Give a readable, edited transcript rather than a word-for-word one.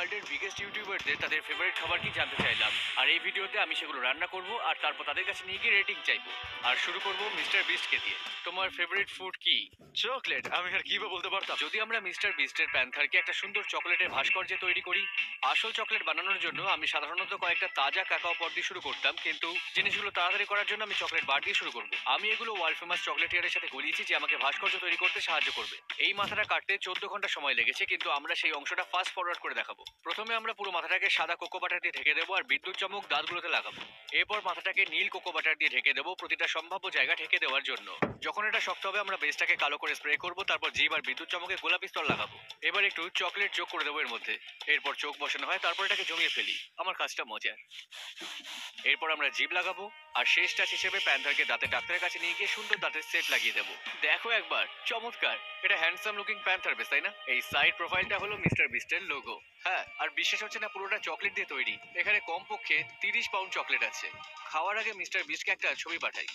ওয়ার্ল্ডের বিগেস্ট ইউটিউবারদের তাদের ফেভারিট খাবার কি জানতে চাইলাম, আর এই ভিডিওতে আমি সেগুলো রান্না করব আর তারপর তাদের কাছে নিয়ে গিয়ে রেটিং চাইবো। আর শুরু করব মিস্টার বিস্টকে দিয়ে। তোমার ফেভারিট ফুড কি? চকলেট। আমি আর কি বা বলতে পারতাম। যদি আমরা মিস্টার বিস্টের প্যান্থারকে একটা সুন্দর চকলেটের ভাস্কর্য তৈরি করি, আসল চকলেট বানানোর জন্য আমি সাধারণত কয়েকটা তাজা কাকাও পট দিয়ে শুরু করতাম, কিন্তু জিনিসগুলো তাড়াতাড়ি করার জন্য আমি চকলেট বার দিয়ে শুরু করব। আমি এগুলো ওয়ার্ল্ড ফেমাস চকলেটিয়ারের সাথে গলিয়েছি যে আমাকে ভাস্কর্য তৈরি করতে সাহায্য করবে। এই মাথাটা কাটতে 14 ঘন্টা সময় লেগেছে, কিন্তু আমরা সেই অংশটা ফাস্ট ফরওয়ার্ড করে দেখাবো। প্রথমে আমরা পুরো মাথাটাকে সাদা কোকো বাটার দিয়ে ঢেকে দেবো আর বিদ্যুৎ চমক দাঁতগুলোতে লাগাবো। এরপর মাথাটাকে নীল কোকো বাটার দিয়ে ঢেকে দেবো প্রতিটা সম্ভাব্য জায়গা ঢেকে দেওয়ার জন্য। যখন এটা শক্ত হবে আমরা বেসটাকে কালো করে স্প্রে করবো, তারপর জিভ আর বিদ্যুৎ চমকে গোলাপি স্তর লাগাবো। এবার একটু চকলেট যোগ করে দেবো এর মধ্যে। এরপর চোখ বসানো হয়, তারপর এটাকে জমিয়ে ফেলি। আমার কাজটা মজার। এরপর আমরা জিভ লাগাবো আর শেষ টাচ হিসেবে প্যান্থারকে দাঁতের ডাক্তারের কাছে নিয়ে গিয়ে সুন্দর দাঁতের সেট লাগিয়ে দেবো। দেখো একবার, চমৎকার। এটা হ্যান্ডসাম লুকিং প্যান্থার বেশ, তাই না? এই সাইড প্রোফাইলটা হলো মিস্টার বিস্টের লোগো। হ্যাঁ, আর বিশ্বাস হচ্ছে না পুরোটা চকলেট দিয়ে তৈরি। এখানে কমপক্ষে 30 পাউন্ড চকলেট আছে। খাওয়ার আগে মিস্টার বিস্টকে একটা ছবি পাঠাই।